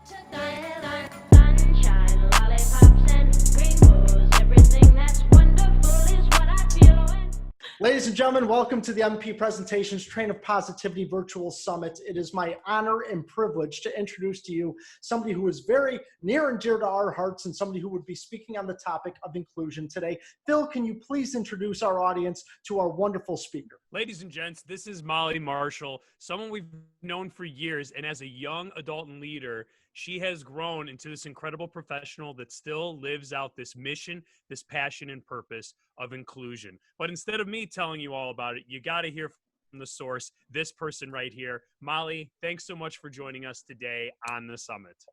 Sunshine, lollipops, and rainbows. Everything that's wonderful is what I feel when. Ladies and gentlemen, welcome to the MP Presentations Train of Positivity Virtual Summit. It is my honor and privilege to introduce to you somebody who is very near and dear to our hearts and somebody who would be speaking on the topic of inclusion today. Phil, can you please introduce our audience to our wonderful speaker? Ladies and gents, this is Mollie Marshall, someone we've known for years, and as a young adult and leader, she has grown into this incredible professional that still lives out this mission, this passion and purpose of inclusion. But instead of me telling you all about it, you got to hear from the source, this person right here. Mollie, thanks so much for joining us today on the summit.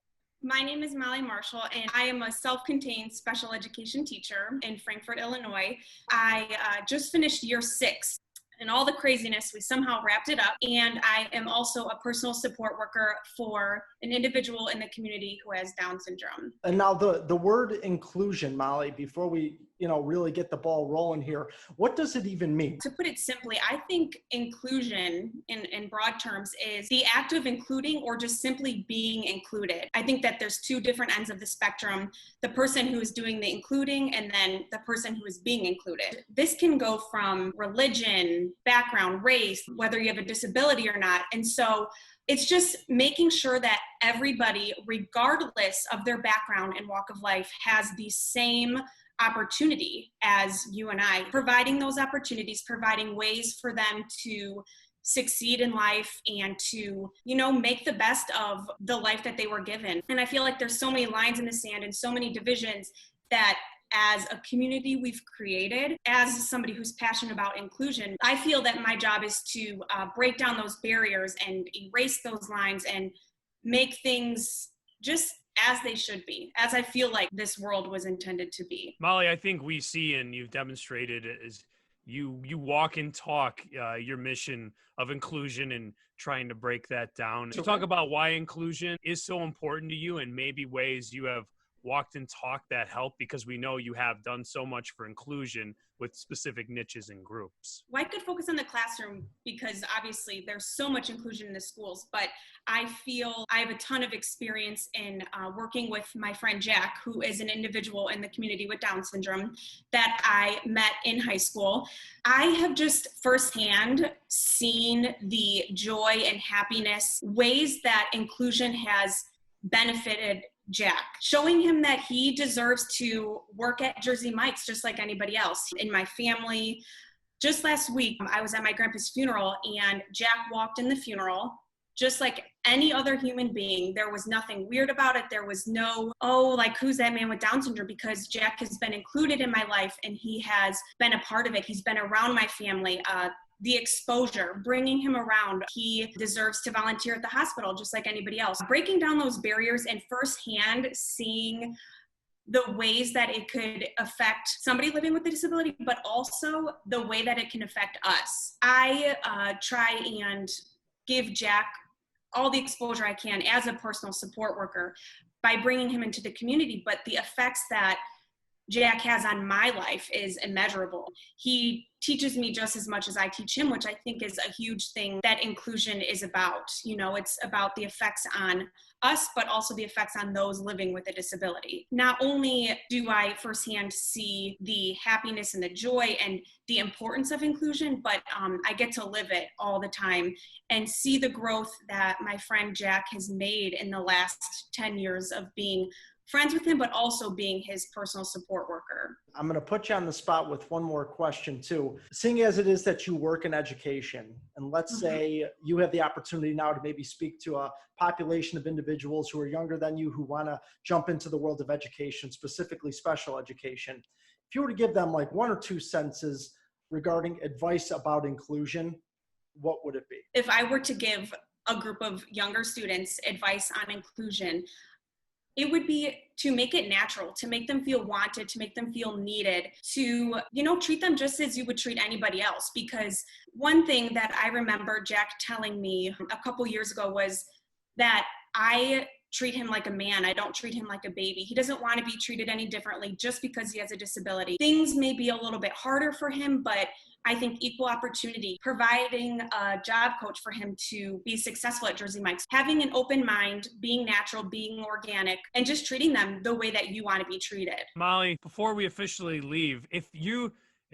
My name is Mollie Marshall, and I am a self-contained special education teacher in Frankfort, Illinois. I just finished year 6. And all the craziness, we somehow wrapped it up. And I am also a personal support worker for an individual in the community who has Down syndrome. And now the word inclusion, Mollie, before we really get the ball rolling here, what does it even mean? To put it simply, I think inclusion in broad terms is the act of including or just simply being included. I think that there's two different ends of the spectrum, the person who is doing the including and then the person who is being included. This can go from religion, background, race, whether you have a disability or not. And so it's just making sure that everybody, regardless of their background and walk of life, has the same opportunity as you and I, providing those opportunities, providing ways for them to succeed in life and to, make the best of the life that they were given. And I feel like there's so many lines in the sand and so many divisions that as a community we've created. As somebody who's passionate about inclusion, I feel that my job is to break down those barriers and erase those lines and make things just as they should be, as I feel like this world was intended to be. Mollie, I think we see, and you've demonstrated as you walk and talk your mission of inclusion and trying to break that down. So talk about why inclusion is so important to you and maybe ways you have walked and talked that help, because we know you have done so much for inclusion with specific niches and groups. Well, I could focus on the classroom because obviously there's so much inclusion in the schools, but I feel I have a ton of experience in working with my friend Jack, who is an individual in the community with Down syndrome that I met in high school. I have just firsthand seen the joy and happiness, ways that inclusion has benefited Jack, showing him that he deserves to work at Jersey Mike's just like anybody else. In my family, just last week, I was at my grandpa's funeral and Jack walked in the funeral just like any other human being. There was nothing weird about it. There was no, who's that man with Down syndrome? Because Jack has been included in my life and he has been a part of it. He's been around my family. The exposure, bringing him around. He deserves to volunteer at the hospital just like anybody else. Breaking down those barriers and firsthand seeing the ways that it could affect somebody living with a disability, but also the way that it can affect us. I try and give Jack all the exposure I can as a personal support worker by bringing him into the community, but the effects that Jack has on my life is immeasurable. He teaches me just as much as I teach him, which I think is a huge thing that inclusion is about. It's about the effects on us, but also the effects on those living with a disability. Not only do I firsthand see the happiness and the joy and the importance of inclusion, but I get to live it all the time and see the growth that my friend Jack has made in the last 10 years of being friends with him, but also being his personal support worker. I'm going to put you on the spot with one more question too. Seeing as it is that you work in education, and let's say you have the opportunity now to maybe speak to a population of individuals who are younger than you, who want to jump into the world of education, specifically special education. If you were to give them like 1 or 2 sentences regarding advice about inclusion, what would it be? If I were to give a group of younger students advice on inclusion, it would be to make it natural, to make them feel wanted, to make them feel needed, to, treat them just as you would treat anybody else. Because one thing that I remember Jack telling me a couple years ago was that I treat him like a man. I don't treat him like a baby. He doesn't want to be treated any differently just because he has a disability. Things may be a little bit harder for him, but I think equal opportunity, providing a job coach for him to be successful at Jersey Mike's, having an open mind, being natural, being organic, and just treating them the way that you want to be treated. Mollie, before we officially leave, if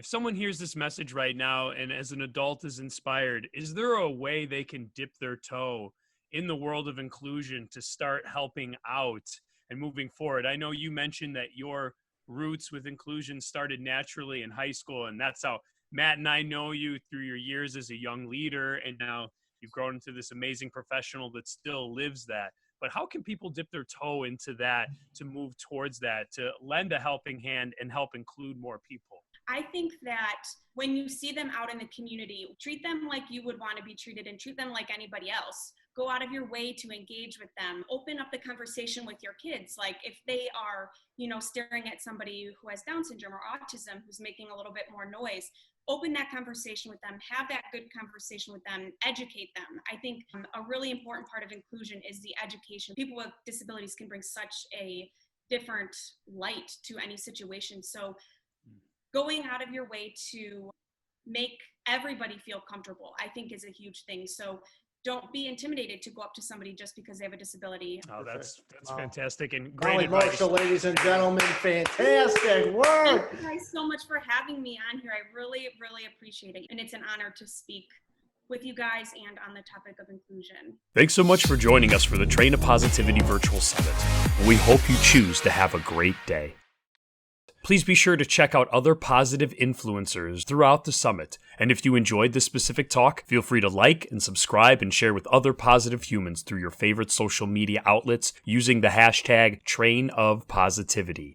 someone hears this message right now and as an adult is inspired, is there a way they can dip their toe in the world of inclusion to start helping out and moving forward? I know you mentioned that your roots with inclusion started naturally in high school, and that's how Matt and I know you through your years as a young leader, and now you've grown into this amazing professional that still lives that. But how can people dip their toe into that to move towards that, to lend a helping hand and help include more people? I think that when you see them out in the community, treat them like you would want to be treated and treat them like anybody else. Go out of your way to engage with them. Open up the conversation with your kids. Like if they are, staring at somebody who has Down syndrome or autism who's making a little bit more noise, open that conversation with them, have that good conversation with them, educate them. I think a really important part of inclusion is the education. People with disabilities can bring such a different light to any situation. So going out of your way to make everybody feel comfortable, I think, is a huge thing. So don't be intimidated to go up to somebody just because they have a disability. Oh, that's Wow. fantastic and great Mollie advice. Marshall, ladies and gentlemen, fantastic work. Thank you guys so much for having me on here. I really, really appreciate it. And it's an honor to speak with you guys and on the topic of inclusion. Thanks so much for joining us for the Train of Positivity Virtual Summit. We hope you choose to have a great day. Please be sure to check out other positive influencers throughout the summit. And if you enjoyed this specific talk, feel free to like and subscribe and share with other positive humans through your favorite social media outlets using the hashtag #TrainOfPositivity.